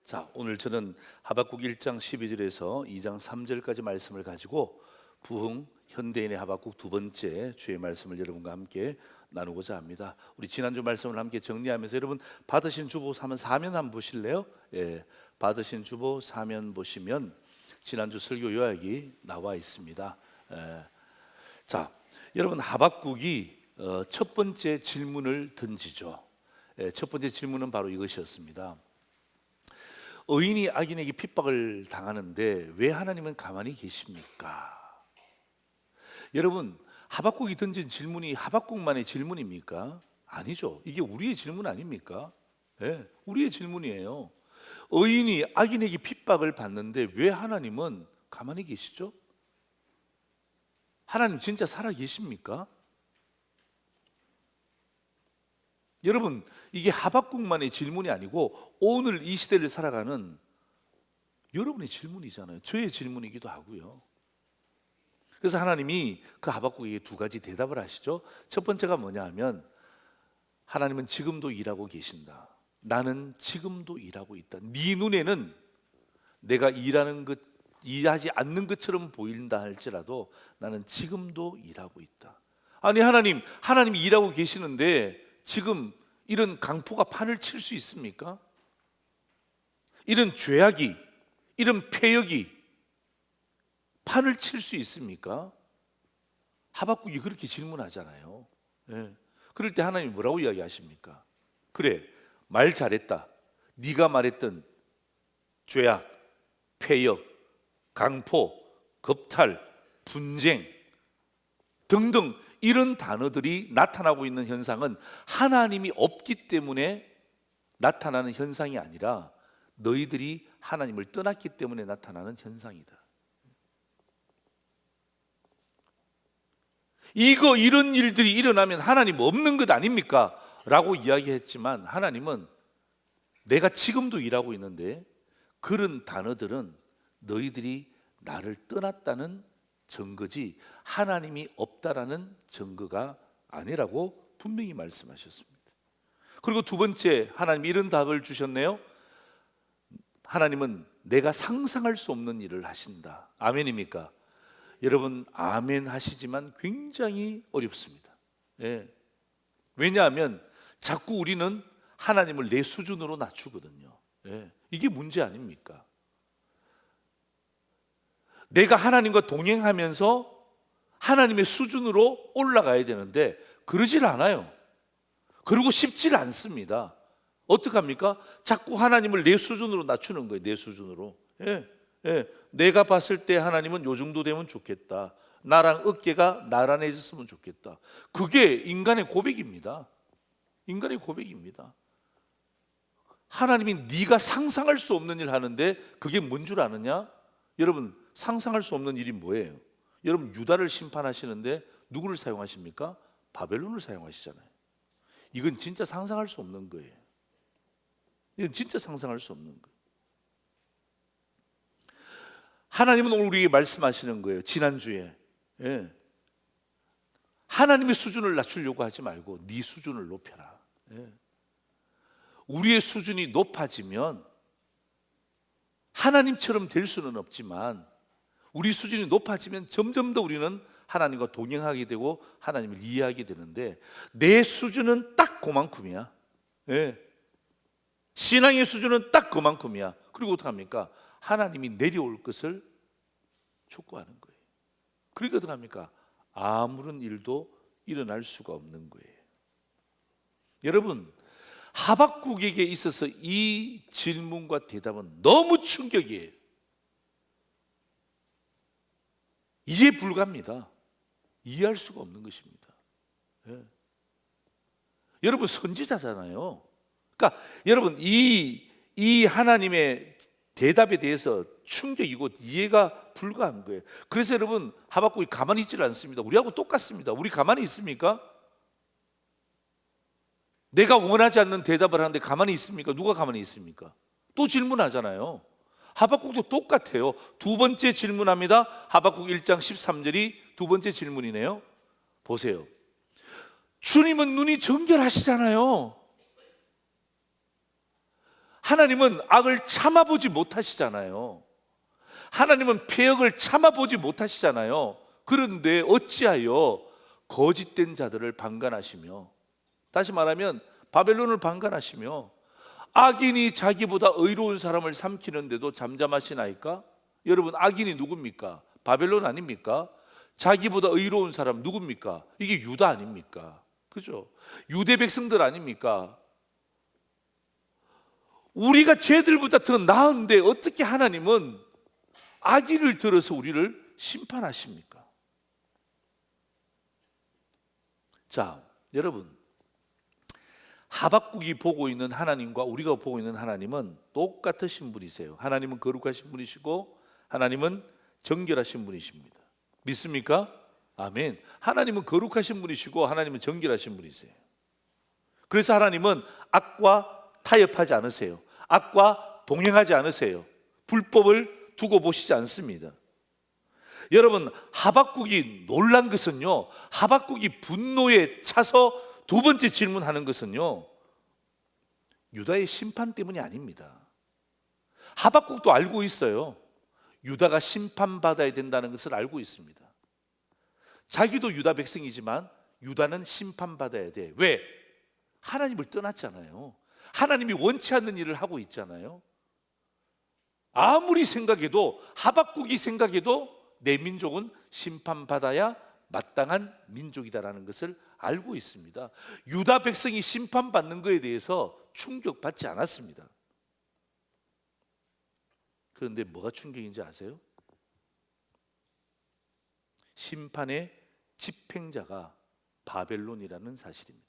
자, 오늘 저는 하박국 1장 12절에서 2장 3절까지 말씀을 가지고 부흥 현대인의 하박국 두 번째 주의 말씀을 여러분과 함께 나누고자 합니다. 우리 지난주 말씀을 함께 정리하면서 여러분 받으신 주보 사면 한번 보실래요? 예, 받으신 주보 사면 보시면 지난주 설교 요약이 나와 있습니다. 자, 여러분 하박국이 첫 번째 질문을 던지죠. 첫 번째 질문은 바로 이것이었습니다. 의인이 악인에게 핍박을 당하는데 왜 하나님은 가만히 계십니까? 여러분, 하박국이 던진 질문이 하박국만의 질문입니까? 아니죠. 이게 우리의 질문 아닙니까? 네, 우리의 질문이에요. 의인이 악인에게 핍박을 받는데 왜 하나님은 가만히 계시죠? 하나님 진짜 살아 계십니까? 여러분, 이게 하박국만의 질문이 아니고 오늘 이 시대를 살아가는 여러분의 질문이잖아요. 저의 질문이기도 하고요. 그래서 하나님이 그 하박국에게 두 가지 대답을 하시죠. 첫 번째가 뭐냐 하면 하나님은 지금도 일하고 계신다. 나는 지금도 일하고 있다. 네 눈에는 내가 일하지 않는 것처럼 보인다 할지라도 나는 지금도 일하고 있다. 아니 하나님이 일하고 계시는데 지금 이런 강포가 판을 칠 수 있습니까? 이런 죄악이, 이런 폐역이 판을 칠 수 있습니까? 하박국이 그렇게 질문하잖아요. 예. 그럴 때 하나님이 뭐라고 이야기하십니까? 그래, 말 잘했다. 네가 말했던 죄악, 폐역, 강포, 겁탈, 분쟁 등등 이런 단어들이 나타나고 있는 현상은 하나님이 없기 때문에 나타나는 현상이 아니라 너희들이 하나님을 떠났기 때문에 나타나는 현상이다. 이런 일들이 일어나면 하나님 없는 것 아닙니까? 라고 이야기했지만 하나님은 내가 지금도 일하고 있는데 그런 단어들은 너희들이 나를 떠났다는 증거지 하나님이 없다라는 증거가 아니라고 분명히 말씀하셨습니다. 그리고 두 번째, 하나님이 이런 답을 주셨네요. 하나님은 내가 상상할 수 없는 일을 하신다. 아멘입니까? 여러분 아멘 하시지만 굉장히 어렵습니다. 예. 왜냐하면 자꾸 우리는 하나님을 내 수준으로 낮추거든요. 예. 이게 문제 아닙니까? 내가 하나님과 동행하면서 하나님의 수준으로 올라가야 되는데 그러질 않아요. 그러고 싶질 않습니다. 어떡합니까? 자꾸 하나님을 내 수준으로 낮추는 거예요. 내 수준으로. 예, 예. 내가 봤을 때 하나님은 요 정도 되면 좋겠다. 나랑 어깨가 나란해졌으면 좋겠다. 그게 인간의 고백입니다. 인간의 고백입니다. 하나님이 네가 상상할 수 없는 일 하는데 그게 뭔 줄 아느냐? 여러분 상상할 수 없는 일이 뭐예요? 여러분 유다를 심판하시는데 누구를 사용하십니까? 바벨론을 사용하시잖아요. 이건 진짜 상상할 수 없는 거예요. 이건 진짜 상상할 수 없는 거예요. 하나님은 오늘 우리에게 말씀하시는 거예요. 지난주에 하나님의 수준을 낮추려고 하지 말고 네 수준을 높여라. 우리의 수준이 높아지면 하나님처럼 될 수는 없지만 우리 수준이 높아지면 점점 더 우리는 하나님과 동행하게 되고 하나님을 이해하게 되는데 내 수준은 딱 그만큼이야. 신앙의 수준은 딱 그만큼이야. 그리고 어떡합니까? 하나님이 내려올 것을 촉구하는 거예요. 그러니까 어떡합니까? 아무런 일도 일어날 수가 없는 거예요. 여러분 하박국에게 있어서 이 질문과 대답은 너무 충격이에요. 이해 불가합니다. 이해할 수가 없는 것입니다. 여러분 선지자잖아요. 그러니까 여러분 이 하나님의 대답에 대해서 충격이고 이해가 불가한 거예요. 그래서 여러분 하박국이 가만히 있질 않습니다. 우리하고 똑같습니다. 우리 가만히 있습니까? 내가 원하지 않는 대답을 하는데 가만히 있습니까? 누가 가만히 있습니까? 또 질문하잖아요. 하박국도 똑같아요. 두 번째 질문합니다. 하박국 1장 13절이 두 번째 질문이네요. 보세요. 주님은 눈이 정결하시잖아요. 하나님은 악을 참아보지 못하시잖아요. 하나님은 패역을 참아보지 못하시잖아요. 그런데 어찌하여 거짓된 자들을 방관하시며, 다시 말하면 바벨론을 방관하시며 악인이 자기보다 의로운 사람을 삼키는데도 잠잠하시나이까? 여러분, 악인이 누굽니까? 바벨론 아닙니까? 자기보다 의로운 사람 누굽니까? 이게 유다 아닙니까? 그죠? 유대 백성들 아닙니까? 우리가 쟤들보다 더 나은데 어떻게 하나님은 악인을 들어서 우리를 심판하십니까? 자, 여러분, 하박국이 보고 있는 하나님과 우리가 보고 있는 하나님은 똑같으신 분이세요. 하나님은 거룩하신 분이시고 하나님은 정결하신 분이십니다. 믿습니까? 아멘. 하나님은 거룩하신 분이시고 하나님은 정결하신 분이세요. 그래서 하나님은 악과 타협하지 않으세요. 악과 동행하지 않으세요. 불법을 두고 보시지 않습니다. 여러분, 하박국이 놀란 것은요, 하박국이 분노에 차서 두 번째 질문하는 것은요, 유다의 심판 때문이 아닙니다. 하박국도 알고 있어요. 유다가 심판받아야 된다는 것을 알고 있습니다. 자기도 유다 백성이지만 유다는 심판받아야 돼. 왜? 하나님을 떠났잖아요. 하나님이 원치 않는 일을 하고 있잖아요. 아무리 생각해도, 하박국이 생각해도 내 민족은 심판받아야 마땅한 민족이다라는 것을 알고 있습니다. 유다 백성이 심판받는 것에 대해서 충격받지 않았습니다. 그런데 뭐가 충격인지 아세요? 심판의 집행자가 바벨론이라는 사실입니다.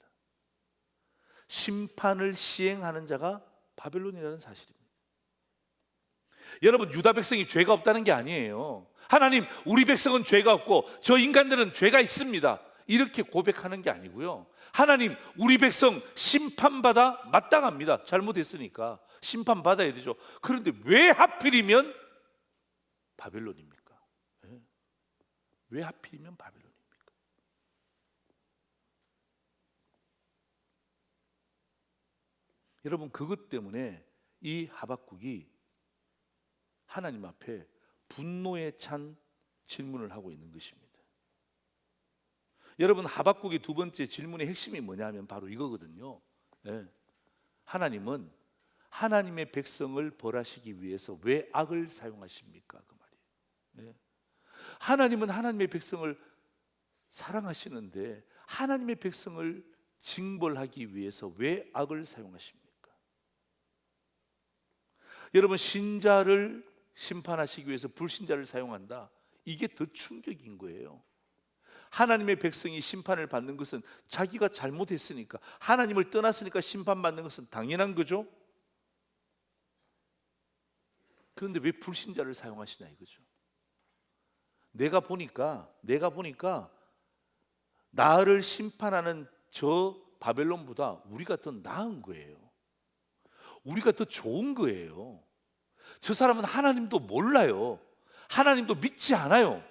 심판을 시행하는 자가 바벨론이라는 사실입니다. 여러분, 유다 백성이 죄가 없다는 게 아니에요. 하나님, 우리 백성은 죄가 없고 저 인간들은 죄가 있습니다, 이렇게 고백하는 게 아니고요. 하나님, 우리 백성 심판받아 마땅합니다. 잘못했으니까 심판받아야 되죠. 그런데 왜 하필이면 바벨론입니까? 왜 하필이면 바벨론입니까? 여러분, 그것 때문에 이 하박국이 하나님 앞에 분노에 찬 질문을 하고 있는 것입니다. 여러분, 하박국의 두 번째 질문의 핵심이 뭐냐면 바로 이거거든요. 하나님은 하나님의 백성을 벌하시기 위해서 왜 악을 사용하십니까? 그 말이에요. 하나님은 하나님의 백성을 사랑하시는데 하나님의 백성을 징벌하기 위해서 왜 악을 사용하십니까? 여러분, 신자를 심판하시기 위해서 불신자를 사용한다, 이게 더 충격인 거예요. 하나님의 백성이 심판을 받는 것은 자기가 잘못했으니까, 하나님을 떠났으니까 심판받는 것은 당연한 거죠. 그런데 왜 불신자를 사용하시냐 이거죠. 내가 보니까 나를 심판하는 저 바벨론보다 우리가 더 나은 거예요. 우리가 더 좋은 거예요. 저 사람은 하나님도 몰라요. 하나님도 믿지 않아요.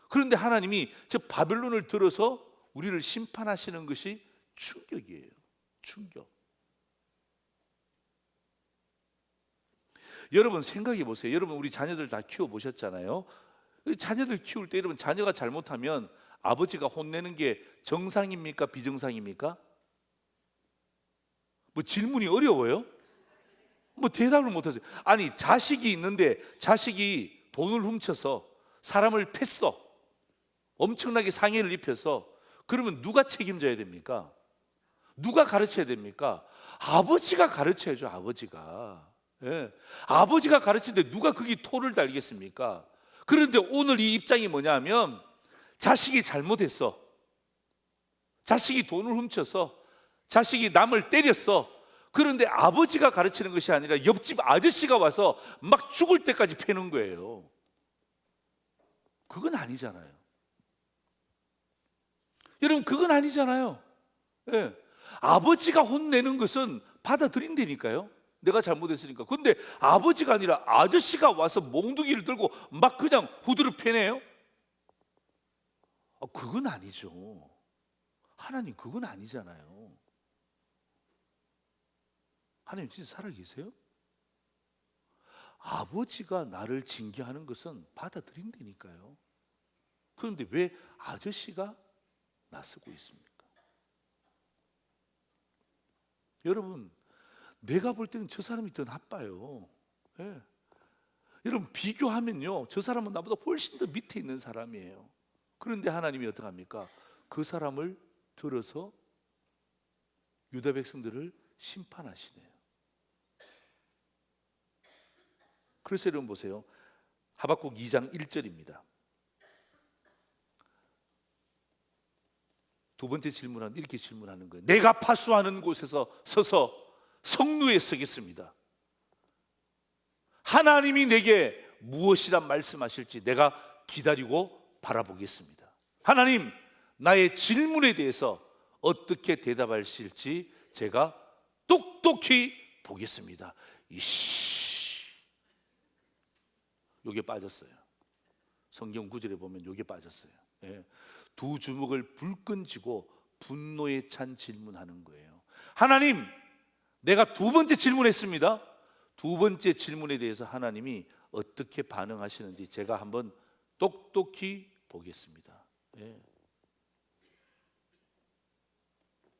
그런데 하나님이 저 바벨론을 들어서 우리를 심판하시는 것이 충격이에요. 충격. 여러분, 생각해 보세요. 여러분, 우리 자녀들 다 키워 보셨잖아요. 자녀들 키울 때 여러분, 자녀가 잘못하면 아버지가 혼내는 게 정상입니까? 비정상입니까? 뭐 질문이 어려워요? 뭐 대답을 못 하세요. 아니, 자식이 있는데 자식이 돈을 훔쳐서 사람을 팼어. 엄청나게 상해를 입혀서. 그러면 누가 책임져야 됩니까? 누가 가르쳐야 됩니까? 아버지가 가르쳐야죠. 아버지가. 아버지가 가르치는데 누가 거기 토를 달겠습니까? 그런데 오늘 이 입장이 뭐냐면, 자식이 잘못했어. 자식이 돈을 훔쳐서, 자식이 남을 때렸어. 그런데 아버지가 가르치는 것이 아니라 옆집 아저씨가 와서 막 죽을 때까지 패는 거예요. 그건 아니잖아요. 여러분, 그건 아니잖아요. 아버지가 혼내는 것은 받아들인다니까요. 내가 잘못했으니까. 그런데 아버지가 아니라 아저씨가 와서 몽둥이를 들고 막 그냥 후드를 패네요. 그건 아니죠. 하나님, 그건 아니잖아요. 하나님 진짜 살아계세요? 아버지가 나를 징계하는 것은 받아들인다니까요. 그런데 왜 아저씨가 나서고 있습니까? 여러분, 내가 볼 때는 저 사람이 더 나빠요. 예. 여러분, 비교하면요, 저 사람은 나보다 훨씬 더 밑에 있는 사람이에요. 그런데 하나님이 어떡합니까? 그 사람을 들어서 유다 백성들을 심판하시네요. 그래서 여러분 보세요. 하박국 2장 1절입니다. 두 번째 질문은 이렇게 질문하는 거예요. 내가 파수하는 곳에서 서서 성루에 서겠습니다. 하나님이 내게 무엇이란 말씀하실지 내가 기다리고 바라보겠습니다. 하나님, 나의 질문에 대해서 어떻게 대답하실지 제가 똑똑히 보겠습니다. 요게 빠졌어요. 성경 구절에 보면 요게 빠졌어요. 예. 두 주먹을 불끈 쥐고 분노에 찬 질문하는 거예요. 하나님, 내가 두 번째 질문했습니다. 두 번째 질문에 대해서 하나님이 어떻게 반응하시는지 제가 한번 똑똑히 보겠습니다. 예.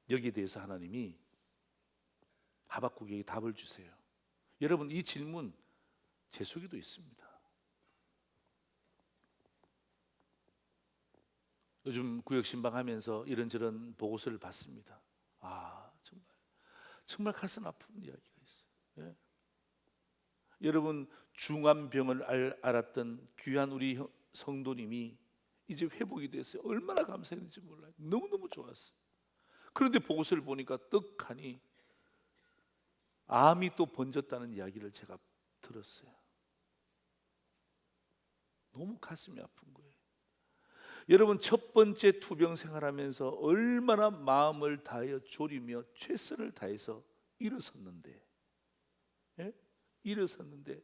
여기에 대해서 하나님이 하박국에게 답을 주세요. 여러분, 이 질문 제 속에도 있습니다. 요즘 구역신방하면서 이런저런 보고서를 받습니다. 정말 가슴 아픈 이야기가 있어요. 예. 여러분, 중환병을 알았던 귀한 우리 성도님이 이제 회복이 됐어요. 얼마나 감사했는지 몰라요. 너무너무 좋았어요. 그런데 보고서를 보니까 떡하니 암이 또 번졌다는 이야기를 제가 들었어요. 너무 가슴이 아픈 거예요. 여러분, 첫 번째 투병 생활하면서 얼마나 마음을 다하여 졸이며 최선을 다해서 일어섰는데, 예? 일어섰는데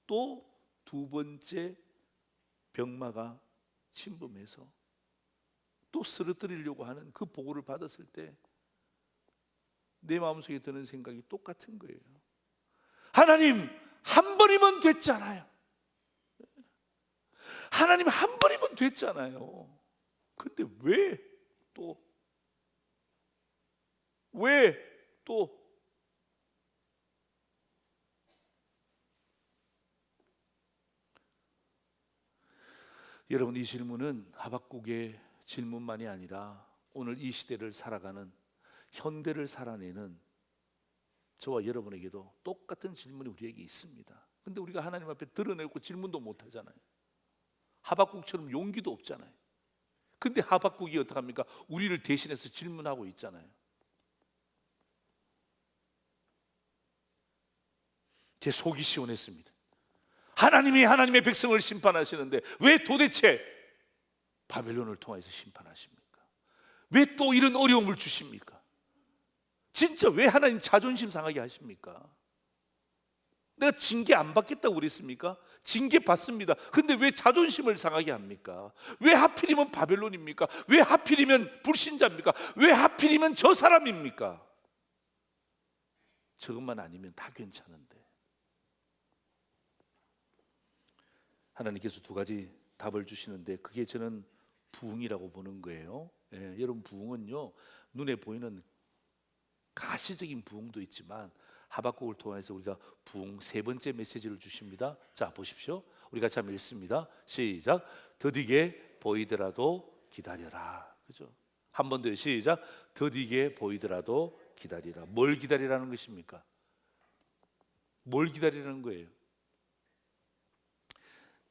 또 두 번째 병마가 침범해서 또 쓰러뜨리려고 하는 그 보고를 받았을 때 내 마음속에 드는 생각이 똑같은 거예요. 하나님, 한 번이면 됐잖아요. 하나님, 한 번이면 됐잖아요. 근데 왜 또 여러분, 이 질문은 하박국의 질문만이 아니라 오늘 이 시대를 살아가는, 현대를 살아내는 저와 여러분에게도 똑같은 질문이 우리에게 있습니다. 근데 우리가 하나님 앞에 드러내고 질문도 못 하잖아요. 하박국처럼 용기도 없잖아요. 근데 하박국이 어떡합니까? 우리를 대신해서 질문하고 있잖아요. 제 속이 시원했습니다. 하나님이 하나님의 백성을 심판하시는데 왜 도대체 바벨론을 통해서 심판하십니까? 왜 또 이런 어려움을 주십니까? 진짜 왜 하나님 자존심 상하게 하십니까? 내가 징계 안 받겠다고 그랬습니까? 징계 받습니다. 근데 왜 자존심을 상하게 합니까? 왜 하필이면 바벨론입니까? 왜 하필이면 불신자입니까? 왜 하필이면 저 사람입니까? 저것만 아니면 다 괜찮은데. 하나님께서 두 가지 답을 주시는데 그게 저는 부흥이라고 보는 거예요. 예, 여러분, 부흥은요, 눈에 보이는 가시적인 부흥도 있지만 하박국을 통해서 우리가 부흥 세 번째 메시지를 주십니다. 자, 보십시오. 우리 같이 한번 읽습니다. 시작. 더디게 보이더라도 기다려라. 그죠? 한 번 더 시작. 더디게 보이더라도 기다리라. 뭘 기다리라는 것입니까? 뭘 기다리라는 거예요?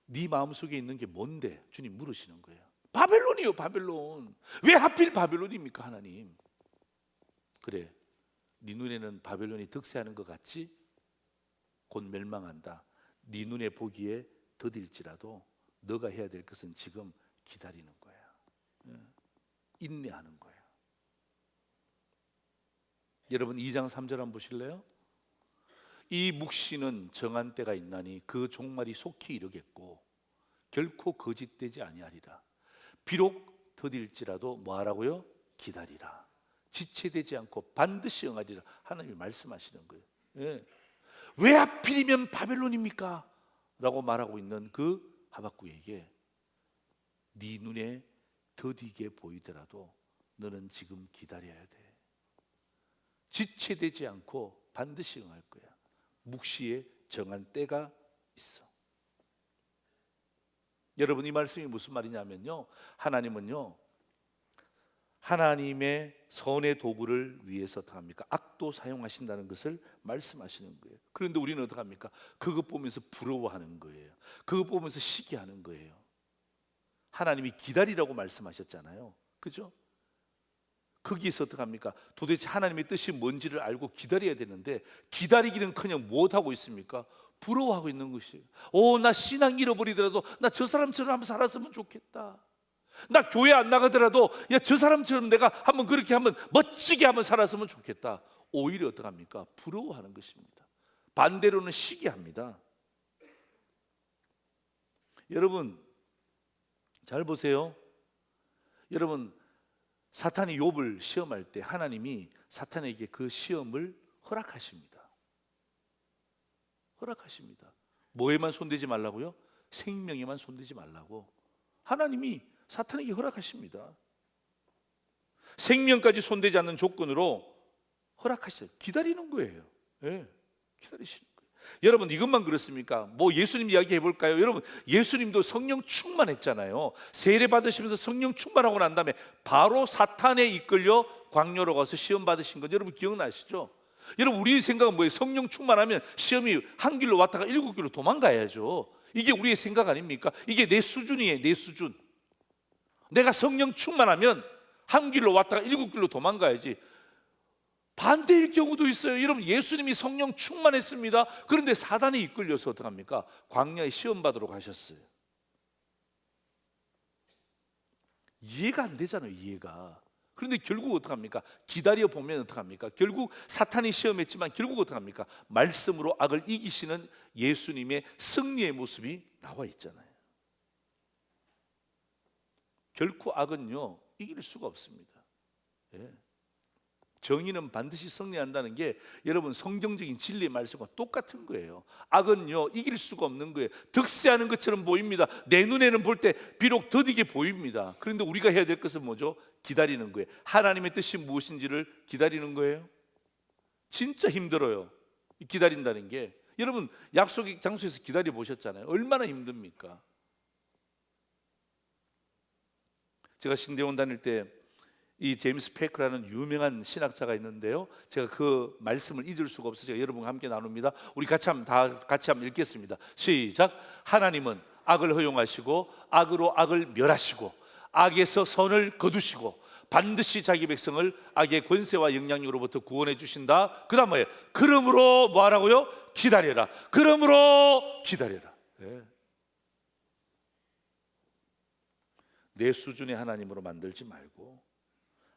네 마음속에 있는 게 뭔데? 주님 물으시는 거예요. 바벨론이요, 바벨론. 왜 하필 바벨론입니까, 하나님? 그래, 네 눈에는 바벨론이 득세하는 것 같지? 곧 멸망한다. 네 눈에 보기에 더딜지라도 너가 해야 될 것은 지금 기다리는 거야. 인내하는 거야. 여러분, 2장 3절 한번 보실래요? 이 묵시는 정한 때가 있나니 그 종말이 속히 이르겠고 결코 거짓되지 아니하리라. 비록 더딜지라도 뭐하라고요? 기다리라. 지체되지 않고 반드시 응하리라. 하나님이 말씀하시는 거예요. 예. 왜 하필이면 바벨론입니까? 라고 말하고 있는 그 하박국에게 네 눈에 더디게 보이더라도 너는 지금 기다려야 돼. 지체되지 않고 반드시 응할 거야. 묵시에 정한 때가 있어. 여러분, 이 말씀이 무슨 말이냐면요, 하나님은요 하나님의 선의 도구를 위해서 어떻게 합니까? 악도 사용하신다는 것을 말씀하시는 거예요. 그런데 우리는 어떻게 합니까? 그것 보면서 부러워하는 거예요. 그것 보면서 시기하는 거예요. 하나님이 기다리라고 말씀하셨잖아요, 그죠? 거기에서 어떻게 합니까? 도대체 하나님의 뜻이 뭔지를 알고 기다려야 되는데 기다리기는커녕 무엇하고 있습니까? 부러워하고 있는 것이에요. 나 신앙 잃어버리더라도 나 저 사람처럼 한번 살았으면 좋겠다. 나 교회 안 나가더라도 저 사람처럼 내가 한번 그렇게 한번 멋지게 한번 살았으면 좋겠다. 오히려 어떻게 합니까? 부러워하는 것입니다. 반대로는 시기합니다. 여러분 잘 보세요. 여러분, 사탄이 욥을 시험할 때 하나님이 사탄에게 그 시험을 허락하십니다. 허락하십니다. 뭐에만 손대지 말라고요? 생명에만 손대지 말라고 하나님이 사탄에게 허락하십니다. 생명까지 손대지 않는 조건으로 허락하시죠. 기다리는 거예요. 네, 기다리시는 거예요. 여러분, 이것만 그렇습니까? 뭐 예수님 이야기 해볼까요? 여러분, 예수님도 성령 충만했잖아요. 세례 받으시면서 성령 충만하고 난 다음에 바로 사탄에 이끌려 광야로 가서 시험 받으신 것 여러분 기억나시죠? 여러분, 우리의 생각은 뭐예요? 성령 충만하면 시험이 한 길로 왔다가 7길로 도망가야죠. 이게 우리의 생각 아닙니까? 이게 내 수준이에요. 내 수준. 내가 성령 충만하면 한 길로 왔다가 7길로 도망가야지. 반대일 경우도 있어요. 여러분, 예수님이 성령 충만했습니다. 그런데 사단이 이끌려서 어떡합니까? 광야에 시험 받으러 가셨어요. 이해가 안 되잖아요, 이해가. 그런데 결국 어떡합니까? 기다려 보면 어떡합니까? 결국 사탄이 시험했지만 결국 어떡합니까? 말씀으로 악을 이기시는 예수님의 승리의 모습이 나와 있잖아요. 결코 악은요 이길 수가 없습니다. 예. 정의는 반드시 승리한다는 게 여러분 성경적인 진리의 말씀과 똑같은 거예요. 악은요 이길 수가 없는 거예요. 득세하는 것처럼 보입니다. 내 눈에는 볼 때 비록 더디게 보입니다. 그런데 우리가 해야 될 것은 뭐죠? 기다리는 거예요. 하나님의 뜻이 무엇인지를 기다리는 거예요. 진짜 힘들어요, 기다린다는 게. 여러분, 약속의 장소에서 기다려 보셨잖아요. 얼마나 힘듭니까? 제가 신대원 다닐 때 이 제임스 페이커라는 유명한 신학자가 있는데요, 제가 그 말씀을 잊을 수가 없어서 제가 여러분과 함께 나눕니다. 우리 같이 한번 읽겠습니다. 시작. 하나님은 악을 허용하시고 악으로 악을 멸하시고 악에서 선을 거두시고 반드시 자기 백성을 악의 권세와 영향력으로부터 구원해 주신다. 그 다음 뭐예요? 그러므로 뭐 하라고요? 기다려라. 그러므로 기다려라. 네. 내 수준의 하나님으로 만들지 말고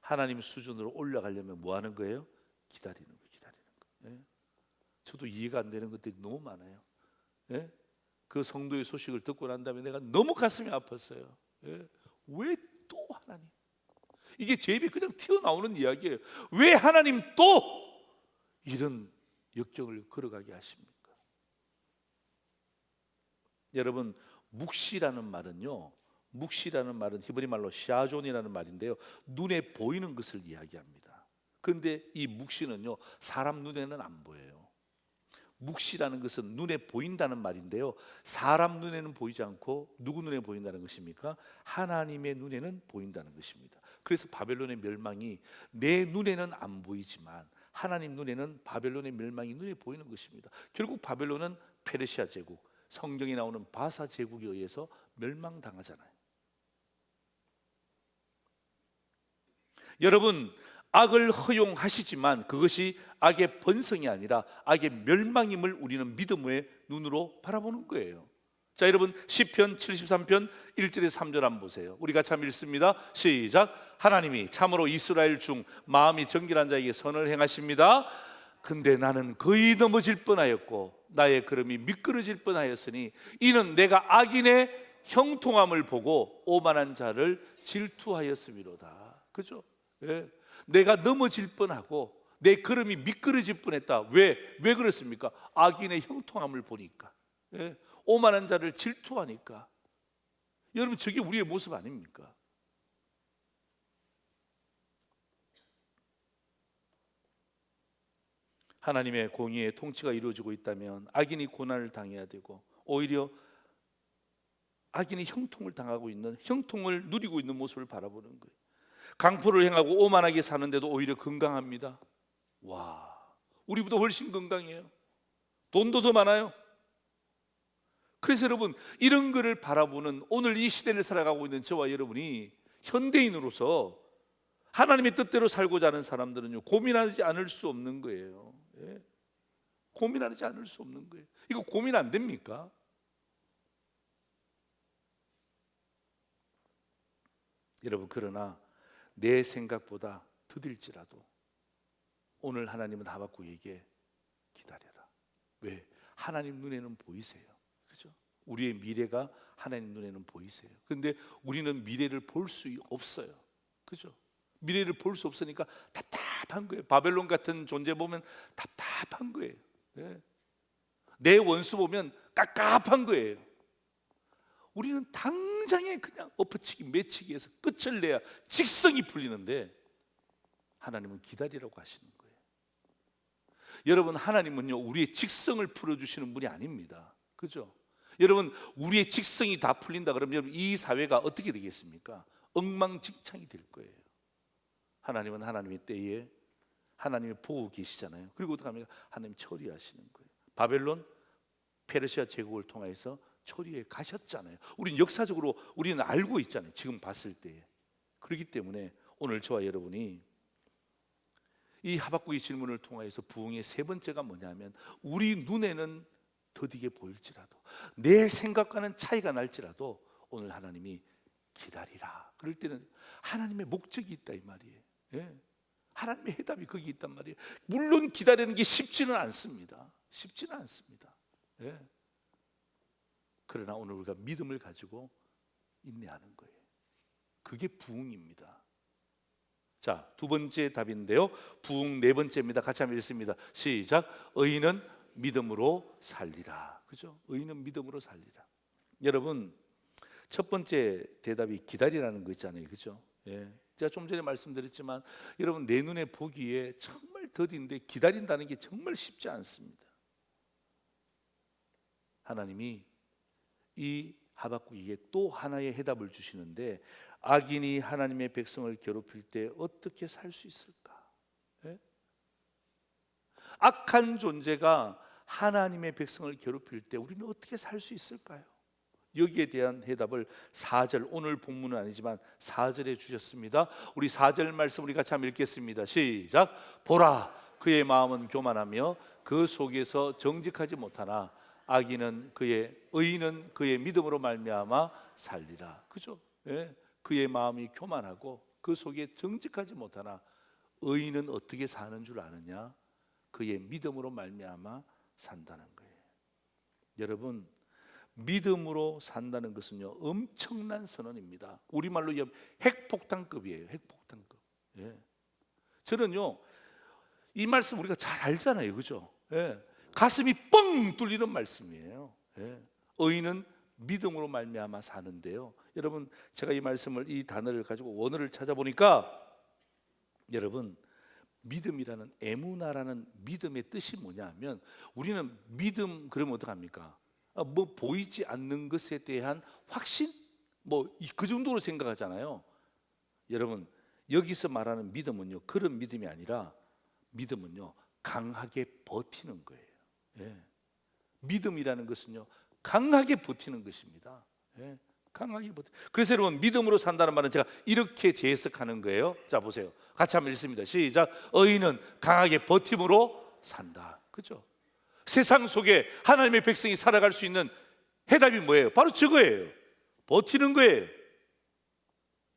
하나님 수준으로 올라가려면 뭐 하는 거예요? 기다리는 거예요. 기다리는 거예요. 예? 저도 이해가 안 되는 것들이 너무 많아요. 예? 그 성도의 소식을 듣고 난 다음에 내가 너무 가슴이 아팠어요. 예? 왜 또 하나님? 이게 제 입에 그냥 튀어나오는 이야기예요. 왜 하나님 또 이런 역경을 걸어가게 하십니까? 여러분, 묵시라는 말은요, 묵시라는 말은 히브리 말로 샤존이라는 말인데요, 눈에 보이는 것을 이야기합니다. 그런데 이 묵시는요 사람 눈에는 안 보여요. 묵시라는 것은 눈에 보인다는 말인데요, 사람 눈에는 보이지 않고 누구 눈에 보인다는 것입니까? 하나님의 눈에는 보인다는 것입니다. 그래서 바벨론의 멸망이 내 눈에는 안 보이지만 하나님 눈에는 바벨론의 멸망이 눈에 보이는 것입니다. 결국 바벨론은 페르시아 제국, 성경에 나오는 바사 제국에 의해서 멸망당하잖아요. 여러분, 악을 허용하시지만 그것이 악의 번성이 아니라 악의 멸망임을 우리는 믿음의 눈으로 바라보는 거예요. 자, 여러분, 시편 73편 1절에서 3절 한번 보세요. 우리 같이 한번 읽습니다. 시작. 하나님이 참으로 이스라엘 중 마음이 정결한 자에게 선을 행하십니다. 근데 나는 거의 넘어질 뻔하였고 나의 걸음이 미끄러질 뻔하였으니 이는 내가 악인의 형통함을 보고 오만한 자를 질투하였음이로다. 그죠? 예. 내가 넘어질 뻔하고 내 걸음이 미끄러질 뻔했다. 왜 그렇습니까? 악인의 형통함을 보니까, 예? 오만한 자를 질투하니까. 여러분, 저게 우리의 모습 아닙니까? 하나님의 공의의 통치가 이루어지고 있다면 악인이 고난을 당해야 되고, 오히려 악인이 형통을 당하고 있는, 형통을 누리고 있는 모습을 바라보는 거예요. 강포를 행하고 오만하게 사는데도 오히려 건강합니다. 와, 우리보다 훨씬 건강해요. 돈도 더 많아요. 그래서 여러분, 이런 거를 바라보는 오늘 이 시대를 살아가고 있는 저와 여러분이 현대인으로서 하나님의 뜻대로 살고자 하는 사람들은요, 고민하지 않을 수 없는 거예요. 예? 고민하지 않을 수 없는 거예요. 이거 고민 안 됩니까? 여러분, 그러나 내 생각보다 더딜지라도 오늘 하나님은 하박국에게 기다려라. 왜? 하나님 눈에는 보이세요. 그죠? 우리의 미래가 하나님 눈에는 보이세요. 그런데 우리는 미래를 볼 수 없어요. 그죠? 미래를 볼 수 없으니까 답답한 거예요. 바벨론 같은 존재 보면 답답한 거예요. 네. 내 원수 보면 깝깝한 거예요. 우리는 당장에 그냥 엎어치기 매치기해서 끝을 내야 직성이 풀리는데, 하나님은 기다리라고 하시는 거예요. 여러분, 하나님은요, 우리의 직성을 풀어주시는 분이 아닙니다. 그죠? 여러분, 우리의 직성이 다 풀린다 그러면 여러분, 이 사회가 어떻게 되겠습니까? 엉망진창이 될 거예요. 하나님은 하나님의 때에 하나님이 보고 계시잖아요. 그리고 어떻게 합니까? 하나님 처리하시는 거예요. 바벨론, 페르시아 제국을 통해서 처리해 가셨잖아요. 우리는 역사적으로 우리는 알고 있잖아요. 지금 봤을 때에. 그렇기 때문에 오늘 저와 여러분이 이 하박국의 질문을 통해서 부흥의 세 번째가 뭐냐면, 우리 눈에는 더디게 보일지라도, 내 생각과는 차이가 날지라도 오늘 하나님이 기다리라. 그럴 때는 하나님의 목적이 있다 이 말이에요. 예? 하나님의 해답이 거기 있단 말이에요. 물론 기다리는 게 쉽지는 않습니다. 쉽지는 않습니다. 예? 그러나 오늘 우리가 믿음을 가지고 인내하는 거예요. 그게 부흥입니다. 자, 두 번째 답인데요, 부흥 네 번째입니다. 같이 한번 읽습니다. 시작. 의인은 믿음으로 살리라. 그죠? 의인은 믿음으로 살리라. 여러분, 첫 번째 대답이 기다리라는 거 있잖아요. 그죠? 예. 제가 좀 전에 말씀드렸지만, 여러분, 내 눈에 보기에 정말 더딘데 기다린다는 게 정말 쉽지 않습니다. 하나님이 이 하박국에게 또 하나의 해답을 주시는데, 악인이 하나님의 백성을 괴롭힐 때 어떻게 살 수 있을까? 예? 악한 존재가 하나님의 백성을 괴롭힐 때 우리는 어떻게 살 수 있을까요? 여기에 대한 해답을 4절, 오늘 본문은 아니지만 4절에 주셨습니다. 우리 4절 말씀 우리 같이 한번 읽겠습니다. 시작. 보라, 그의 마음은 교만하며 그 속에서 정직하지 못하나 의인은 그의 믿음으로 말미암아 살리라. 그죠? 예? 그의 마음이 교만하고 그 속에 정직하지 못하나 의인은 어떻게 사는 줄 아느냐? 그의 믿음으로 말미암아 산다는 거예요. 여러분, 믿음으로 산다는 것은요, 엄청난 선언입니다. 우리말로 핵폭탄급이에요. 핵폭탄급. 예. 저는요, 이 말씀 우리가 잘 알잖아요. 그죠? 예. 가슴이 뻥 뚫리는 말씀이에요. 예. 의인은 믿음으로 말미암아 사는데요, 여러분, 제가 이 말씀을, 이 단어를 가지고 원어를 찾아보니까, 여러분, 믿음이라는, 에무나라는 믿음의 뜻이 뭐냐면, 우리는 믿음 그러면 어떡합니까? 뭐 보이지 않는 것에 대한 확신, 뭐 그 정도로 생각하잖아요. 여러분, 여기서 말하는 믿음은요, 그런 믿음이 아니라, 믿음은요, 강하게 버티는 거예요. 예. 믿음이라는 것은요, 강하게 버티는 것입니다. 예. 강하게 버티. 그래서 여러분, 믿음으로 산다는 말은 제가 이렇게 재해석하는 거예요. 자, 보세요. 같이 한번 읽습니다. 시작. 의인은 강하게 버팀으로 산다. 그죠? 세상 속에 하나님의 백성이 살아갈 수 있는 해답이 뭐예요? 바로 저거예요. 버티는 거예요.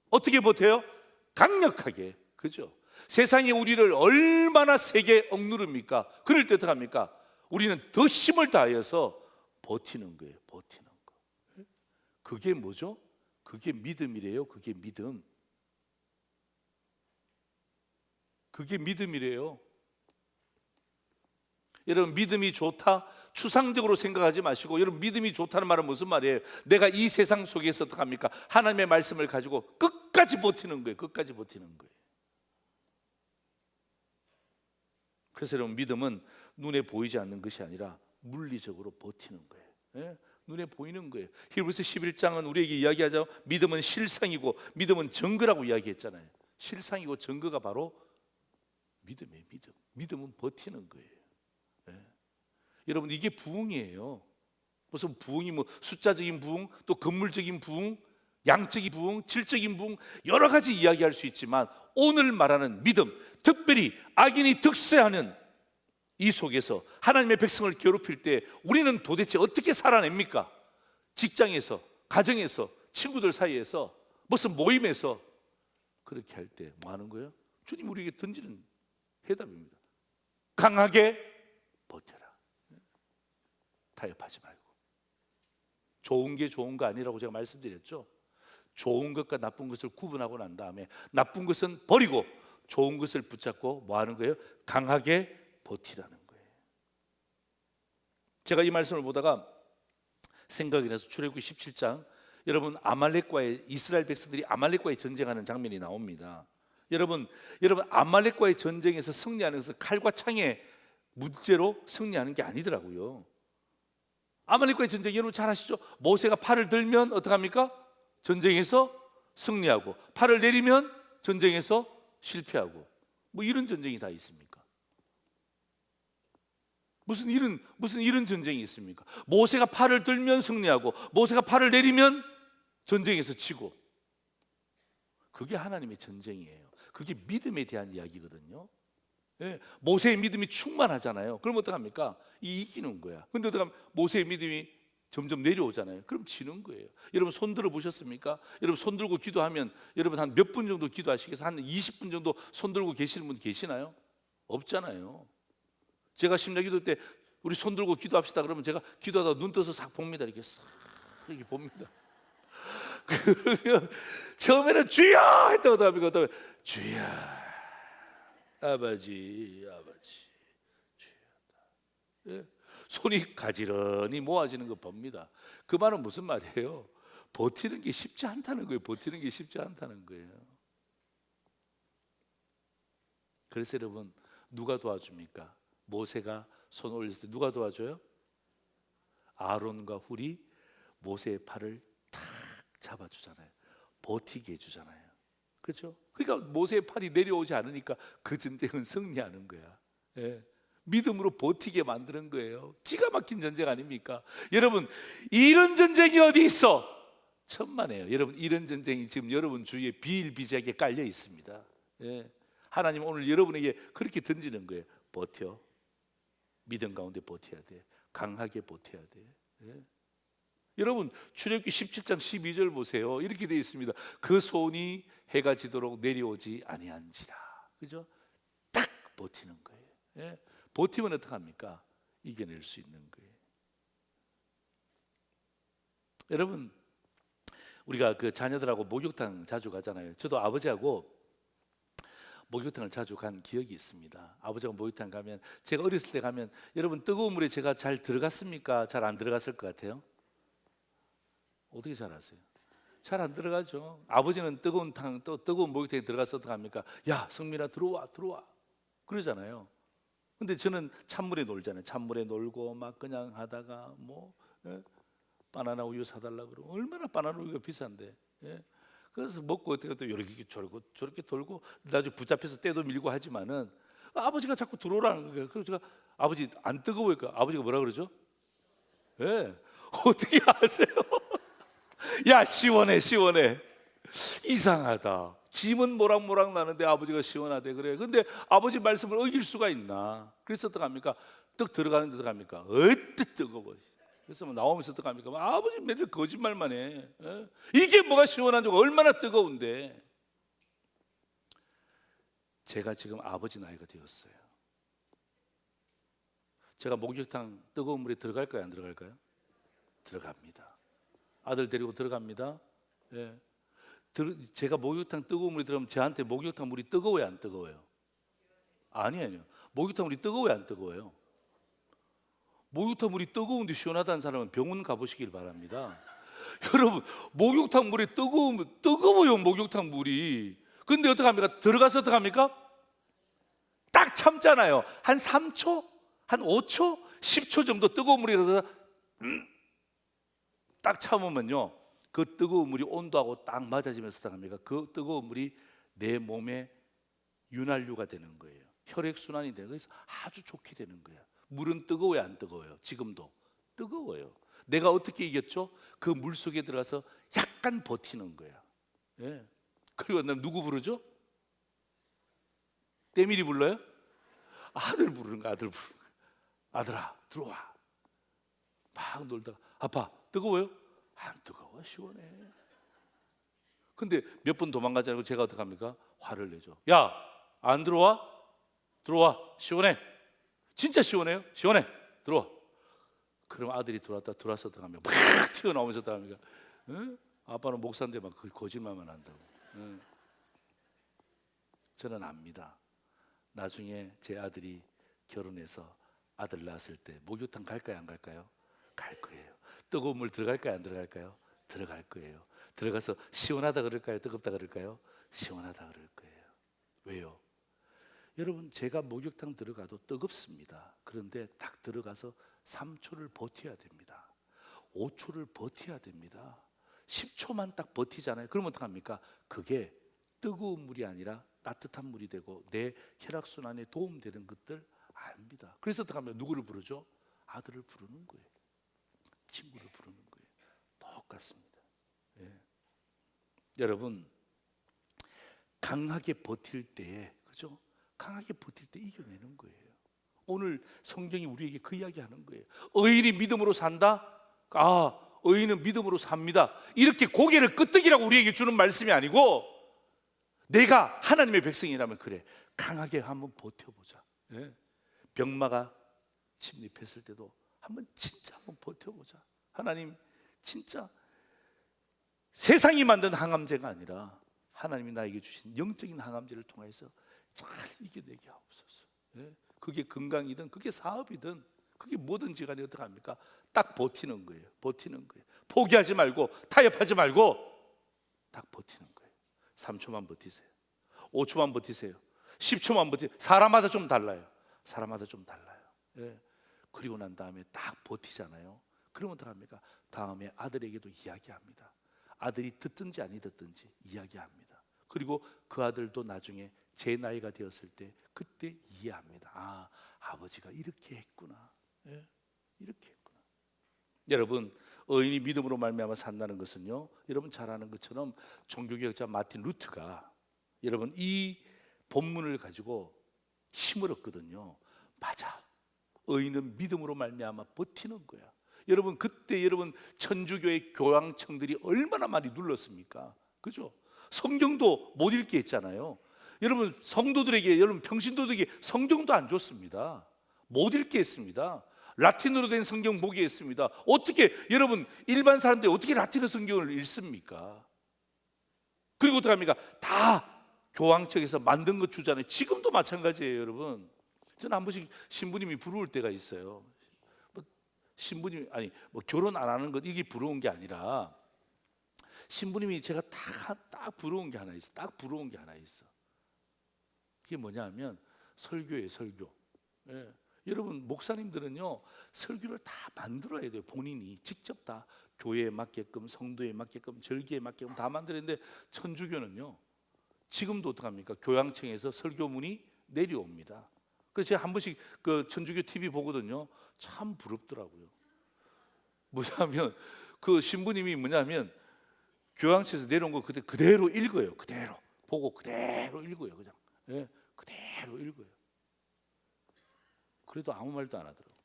어떻게 버텨요? 강력하게. 그죠? 세상이 우리를 얼마나 세게 억누릅니까? 그럴 때 어떡합니까? 우리는 더 힘을 다해서 버티는 거예요. 버티는 거. 그게 뭐죠? 그게 믿음이래요. 그게 믿음. 그게 믿음이래요. 여러분, 믿음이 좋다? 추상적으로 생각하지 마시고, 여러분, 믿음이 좋다는 말은 무슨 말이에요? 내가 이 세상 속에서 어떡합니까? 하나님의 말씀을 가지고 끝까지 버티는 거예요. 끝까지 버티는 거예요. 그래서 여러분, 믿음은 눈에 보이지 않는 것이 아니라 물리적으로 버티는 거예요. 예? 눈에 보이는 거예요. 히브리서 11장은 우리에게 이야기하죠. 믿음은 실상이고 믿음은 증거라고 이야기했잖아요. 실상이고 증거가 바로 믿음이에요. 믿음은 버티는 거예요. 예? 여러분, 이게 부흥이에요. 무슨 부흥이 뭐 숫자적인 부흥, 또 건물적인 부흥, 양적인 부흥, 질적인 부흥, 여러 가지 이야기할 수 있지만 오늘 말하는 믿음, 특별히 악인이 득세하는 이 속에서 하나님의 백성을 괴롭힐 때 우리는 도대체 어떻게 살아냅니까? 직장에서, 가정에서, 친구들 사이에서, 무슨 모임에서 그렇게 할 때 뭐 하는 거예요? 주님 우리에게 던지는 해답입니다. 강하게 버텨라. 타협하지 말고. 좋은 게 좋은 거 아니라고 제가 말씀드렸죠. 좋은 것과 나쁜 것을 구분하고 난 다음에 나쁜 것은 버리고 좋은 것을 붙잡고 뭐 하는 거예요? 강하게 버티라는 거예요. 제가 이 말씀을 보다가 생각이 나서 출애굽기 17장, 여러분, 아말렉과의, 이스라엘 백성들이 아말렉과의 전쟁하는 장면이 나옵니다. 여러분 아말렉과의 전쟁에서 승리하는 것은 칼과 창의 문제로 승리하는 게 아니더라고요. 아말렉과의 전쟁 여러분 잘 아시죠? 모세가 팔을 들면 어떡합니까? 전쟁에서 승리하고, 팔을 내리면 전쟁에서 실패하고, 뭐 이런 전쟁이 다 있습니까? 무슨 이런 전쟁이 있습니까? 모세가 팔을 들면 승리하고, 모세가 팔을 내리면 전쟁에서 지고. 그게 하나님의 전쟁이에요. 그게 믿음에 대한 이야기거든요. 예, 모세의 믿음이 충만하잖아요. 그럼 어떡합니까? 이기는 거야. 근데 어떡하면 모세의 믿음이 점점 내려오잖아요. 그럼 지는 거예요. 여러분 손 들어 보셨습니까? 여러분 손 들고 기도하면 여러분 한 몇 분 정도 기도하시겠어요? 한 20분 정도 손 들고 계시는 분 계시나요? 없잖아요. 제가 심야기도 때 우리 손 들고 기도합시다 그러면 제가 기도하다가 눈 떠서 싹 봅니다. 이렇게 싹 이렇게 봅니다. 그러면 처음에는 주여 했다고 답합니까? 주여 아버지 주여. 예? 손이 가지런히 모아지는 거 봅니다. 그 말은 무슨 말이에요? 버티는 게 쉽지 않다는 거예요. 버티는 게 쉽지 않다는 거예요. 그래서 여러분, 누가 도와줍니까? 모세가 손 올렸을 때 누가 도와줘요? 아론과 훌이 모세의 팔을 탁 잡아주잖아요. 버티게 해주잖아요. 그렇죠? 그러니까 모세의 팔이 내려오지 않으니까 그 전쟁은 승리하는 거야. 예. 믿음으로 버티게 만드는 거예요. 기가 막힌 전쟁 아닙니까? 여러분, 이런 전쟁이 어디 있어? 천만에요. 여러분, 이런 전쟁이 지금 여러분 주위에 비일비재하게 깔려 있습니다. 예. 하나님 오늘 여러분에게 그렇게 던지는 거예요. 버텨. 믿음 가운데 버텨야 돼. 강하게 버텨야 돼. 예. 여러분 출애굽기 17장 12절 보세요. 이렇게 되어 있습니다. 그 손이 해가 지도록 내려오지 아니한지라. 그죠? 딱 버티는 거예요. 예? 버티면 어떡합니까? 이겨낼 수 있는 거예요. 여러분, 우리가 그 자녀들하고 목욕탕 자주 가잖아요. 저도 아버지하고 목욕탕을 자주 간 기억이 있습니다. 아버지가 목욕탕 가면, 제가 어렸을 때 가면 여러분 뜨거운 물에 제가 잘 들어갔습니까? 잘 안 들어갔을 것 같아요? 어떻게 잘 아세요? 잘 안 들어가죠. 아버지는 뜨거운 목욕탕에 들어가서 어떡합니까? 야 성민아 들어와 그러잖아요. 근데 저는 찬물에 놀잖아요. 찬물에 놀고 막 그냥 하다가 뭐 바나나 우유 사달라 그러고, 얼마나 바나나 우유가 비싼데. 그래서 먹고 어떻게 또 이렇게 저렇게 돌고 나중에 붙잡혀서 떼도 밀고 하지만은 아버지가 자꾸 들어오라는 거예요. 그래서 제가 아버지 안 뜨거워요? 아버지가 뭐라 그러죠? 어떻게 아세요? 야 시원해 이상하다. 김은 모락모락 나는데 아버지가 시원하대 그래. 근데 아버지 말씀을 어길 수가 있나? 그래서 어떡합니까? 떡 들어가는데 어떡합니까? 어뜻 뜨거워. 그래서 나오면서 어떡합니까? 아버지 맨날 거짓말만 해. 이게 뭐가 시원한 줄 얼마나 뜨거운데. 제가 지금 아버지 나이가 되었어요. 제가 목욕탕 뜨거운 물에 들어갈까요? 안 들어갈까요? 들어갑니다. 아들 데리고 들어갑니다. 제가 목욕탕 뜨거운 물에 들어가면 저한테 목욕탕 물이 뜨거워요? 안 뜨거워요? 아니에요. 목욕탕 물이 뜨거워요? 안 뜨거워요? 목욕탕 물이 뜨거운데 시원하다는 사람은 병원 가보시길 바랍니다. 여러분, 목욕탕 물이 뜨거워요, 목욕탕 물이. 근데 어떡합니까? 들어가서 어떡합니까? 딱 참잖아요. 한 3초? 한 5초? 10초 정도 뜨거운 물이 들어서 딱 참으면요, 그 뜨거운 물이 온도하고 딱 맞아지면서 어떡합니까? 그 뜨거운 물이 내 몸에 윤활유가 되는 거예요. 혈액순환이 되는 거예요. 그래서 아주 좋게 되는 거예요. 물은 뜨거워요, 안 뜨거워요? 지금도 뜨거워요. 내가 어떻게 이겼죠? 그 물 속에 들어가서 약간 버티는 거야. 예. 그리고 누구 부르죠? 때밀이 불러요? 아들 부르는 거야, 아들 부르는 거야. 아들아, 들어와. 막 놀다가 아빠, 뜨거워요? 안 뜨거워, 시원해. 근데 몇 번 도망가자고 제가 어떡합니까? 화를 내죠. 야, 안 들어와? 들어와, 시원해. 진짜 시원해요? 시원해, 들어와. 그럼 아들이 들어와서 어떡합니까? 막 튀어나오면서 어떡합니까? 응? 아빠는 목사인데 막 그 거짓말만 한다고. 응. 저는 압니다. 나중에 제 아들이 결혼해서 아들 낳았을 때 목욕탕 갈까요, 안 갈까요? 갈 거예요. 뜨거운 물 들어갈까요, 안 들어갈까요? 들어갈 거예요. 들어가서 시원하다 그럴까요, 뜨겁다 그럴까요? 시원하다 그럴 거예요. 왜요? 여러분, 제가 목욕탕 들어가도 뜨겁습니다. 그런데 딱 들어가서 3초를 버텨야 됩니다. 5초를 버텨야 됩니다. 10초만 딱 버티잖아요. 그러면 어떡합니까? 그게 뜨거운 물이 아니라 따뜻한 물이 되고 내 혈액순환에 도움되는 것들 압니다. 그래서 어떡하면 누구를 부르죠? 아들을 부르는 거예요. 친구를 부르는 거예요. 똑같습니다. 예. 여러분, 강하게 버틸 때에, 그죠? 강하게 버틸 때 이겨내는 거예요. 오늘 성경이 우리에게 그 이야기 하는 거예요. 의인이 믿음으로 산다? 의인은 믿음으로 삽니다. 이렇게 고개를 끄덕이라고 우리에게 주는 말씀이 아니고, 내가 하나님의 백성이라면 그래, 강하게 한번 버텨보자. 예? 병마가 침입했을 때도 진짜 한번 버텨보자. 하나님, 진짜 세상이 만든 항암제가 아니라 하나님이 나에게 주신 영적인 항암제를 통해서 잘 이겨내게 하옵소서. 예? 그게 건강이든 그게 사업이든 그게 뭐든지 간에 어떡합니까? 딱 버티는 거예요. 버티는 거예요. 포기하지 말고, 타협하지 말고 딱 버티는 거예요. 3초만 버티세요. 5초만 버티세요. 10초만 버티세요. 사람마다 좀 달라요. 사람마다 좀 달라요. 예. 그리고 난 다음에 딱 버티잖아요. 그러면 어떡합니까? 다음에 아들에게도 이야기합니다. 아들이 듣든지 아니 듣든지 이야기합니다. 그리고 그 아들도 나중에 제 나이가 되었을 때 그때 이해합니다. 아버지가 이렇게 했구나. 예? 이렇게 했구나. 여러분, 의인이 믿음으로 말미암아 산다는 것은요, 여러분 잘 아는 것처럼 종교개혁자 마틴 루트가 여러분 이 본문을 가지고 힘을 얻거든요. 맞아, 의인은 믿음으로 말미암아 버티는 거야. 여러분, 그때 여러분 천주교의 교황청들이 얼마나 많이 눌렀습니까? 그죠? 성경도 못 읽게 했잖아요. 여러분, 성도들에게, 여러분 평신도들에게 성경도 안 줬습니다. 못 읽게 했습니다. 라틴어로 된 성경 보게 했습니다. 어떻게, 여러분 일반 사람들이 어떻게 라틴어 성경을 읽습니까? 그리고 어떡합니까? 다 교황청에서 만든 것 주잖아요. 지금도 마찬가지예요, 여러분. 저는 한 번씩 신부님이 부러울 때가 있어요. 신부님이 결혼 안 하는 것 이게 부러운 게 아니라, 신부님이 제가 딱 부러운 게 하나 있어. 딱 부러운 게 하나 있어. 그게 뭐냐면 설교예요, 설교. 예. 여러분, 목사님들은요 설교를 다 만들어야 돼요. 본인이 직접 다 교회에 맞게끔, 성도에 맞게끔, 절기에 맞게끔 다 만들었는데, 천주교는요 지금도 어떡합니까? 교황청에서 설교문이 내려옵니다. 그래서 제가 한 번씩 그 천주교 TV 보거든요. 참 부럽더라고요. 뭐냐면 그 신부님이 뭐냐면 교황청에서 내려온 거 그대로 읽어요. 그대로 보고 그대로 읽어요. 그냥 예, 그대로 읽어요. 그래도 아무 말도 안 하더라고요.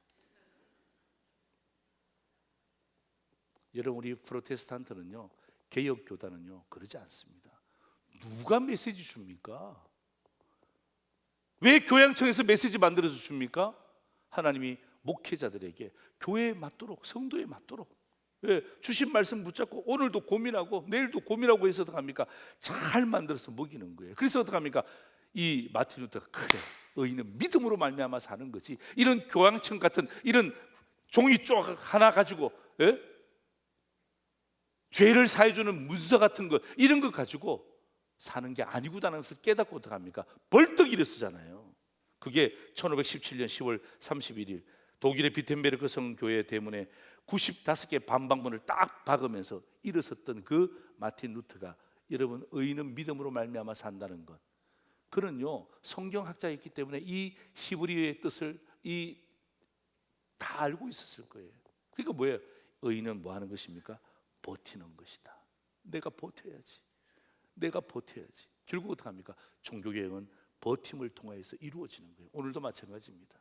여러분, 우리 프로테스탄트는요, 개혁교단은요 그러지 않습니다. 누가 메시지 줍니까? 왜 교양청에서 메시지 만들어서 줍니까? 하나님이 목회자들에게 교회에 맞도록, 성도에 맞도록 주신 말씀 붙잡고 오늘도 고민하고 내일도 고민하고 해서 어떡합니까? 잘 만들어서 먹이는 거예요. 그래서 어떡합니까? 이 마틴 루터가 그래, 의인은 믿음으로 말미암아 사는 거지, 이런 교황청 같은 이런 종이 쪽 하나 가지고, 예? 죄를 사해주는 문서 같은 것, 이런 것 가지고 사는 게 아니구나라는 것을 깨닫고 어떡합니까? 벌떡 일어서잖아요. 그게 1517년 10월 31일 독일의 비텐베르크 성교회 대문에 95개 반방문을 딱 박으면서 일어섰던 그 마틴 루터가, 여러분, 의인은 믿음으로 말미암아 산다는 것, 그는요 성경학자였기 때문에 이 히브리어의 뜻을 다 알고 있었을 거예요. 그러니까 뭐예요? 의인은 뭐 하는 것입니까? 버티는 것이다. 내가 버텨야지. 내가 버텨야지. 결국 어떻게 합니까? 종교개혁은 버팀을 통해서 이루어지는 거예요. 오늘도 마찬가지입니다.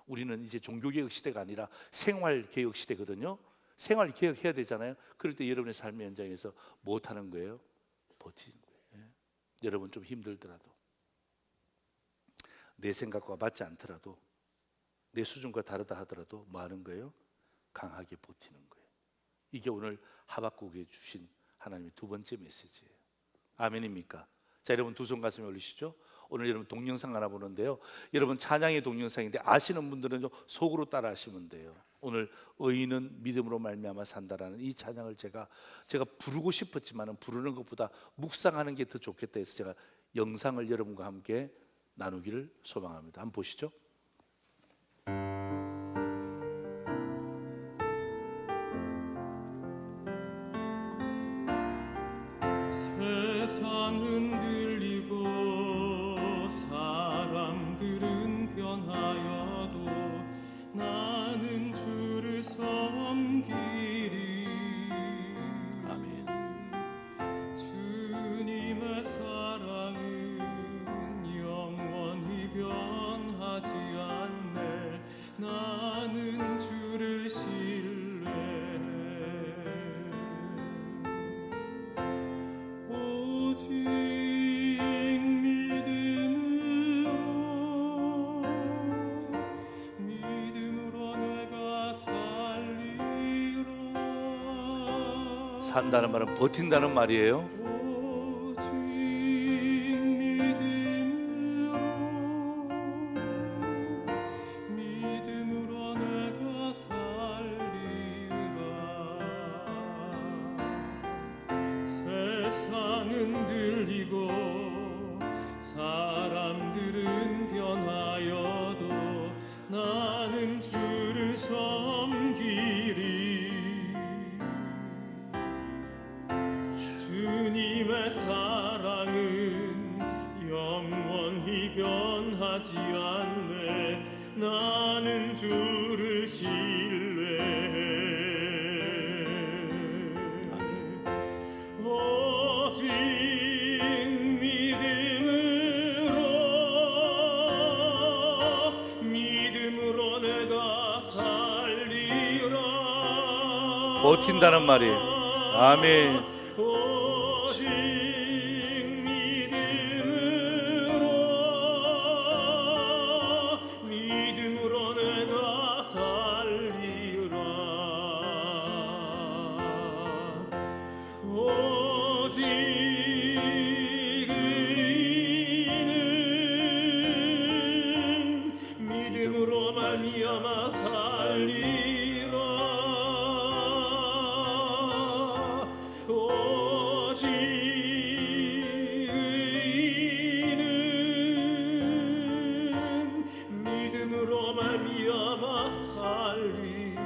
우리는 이제 종교개혁 시대가 아니라 생활개혁 시대거든요. 생활개혁해야 되잖아요. 그럴 때 여러분의 삶의 현장에서 못하는 거예요? 버티는 거예요. 예? 여러분 좀 힘들더라도, 내 생각과 맞지 않더라도, 내 수준과 다르다 하더라도 뭐 하는 거예요? 강하게 버티는 거예요. 이게 오늘 하박국에 주신 하나님의 두 번째 메시지예요. 아멘입니까? 자, 여러분 두 손 가슴에 올리시죠. 오늘 여러분 동영상 하나 보는데요, 여러분 찬양의 동영상인데 아시는 분들은 좀 속으로 따라 하시면 돼요. 오늘 의인은 믿음으로 말미암아 산다라는 이 찬양을 제가 부르고 싶었지만 부르는 것보다 묵상하는 게 더 좋겠다 해서 제가 영상을 여러분과 함께 나누기를 소망합니다. 한번 보시죠. 세상은 들리고 사람들은 변하여도 나는 주를 섬기리. 아멘. 주님의 사랑은 영원히 변하지 않네. 나는 주를 신뢰해. 오직 믿음으로 내가 살리라. 산다는 말은 버틴다는 말이에요. 오직 믿음으로 내가 살리라. 세상은 들리고 사람들은 변하여도 나는 주를 섬기리. 주님의 사랑은 영원히 변하지 않네. 나는 주를 신뢰해. 오직 믿음으로 내가 살리라. 버틴다는 말이에요. 아멘. 오직 믿음으로 내가 살리라. 오직 의인은 믿음으로 말미암아 살리라. 오직 의인은 믿음으로 말미암아 살리라.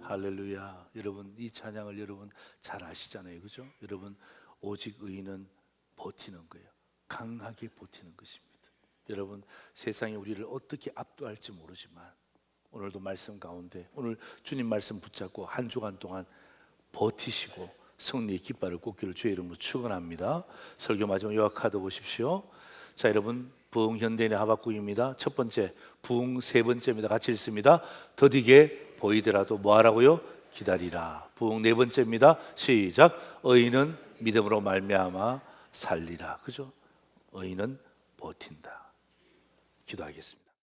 할렐루야. 여러분 이 찬양을 여러분 잘 아시잖아요, 그죠? 여러분, 오직 의인은 버티는 거예요. 강하게 버티는 것입니다. 여러분, 세상이 우리를 어떻게 압도할지 모르지만 오늘도 말씀 가운데 오늘 주님 말씀 붙잡고 한 주간 동안 버티시고 승리의 깃발을 꽂기를 주의 이름으로 축원합니다. 설교 마지막 요약카드 보십시오. 자, 여러분, 부흥 현대인의 하박국입니다. 첫 번째, 부흥 세 번째입니다. 같이 읽습니다. 더디게 보이더라도 뭐하라고요? 기다리라. 부흥 네 번째입니다. 시작. 의인은 믿음으로 말미암아 살리라. 그죠? 의인은 버틴다. 기도하겠습니다.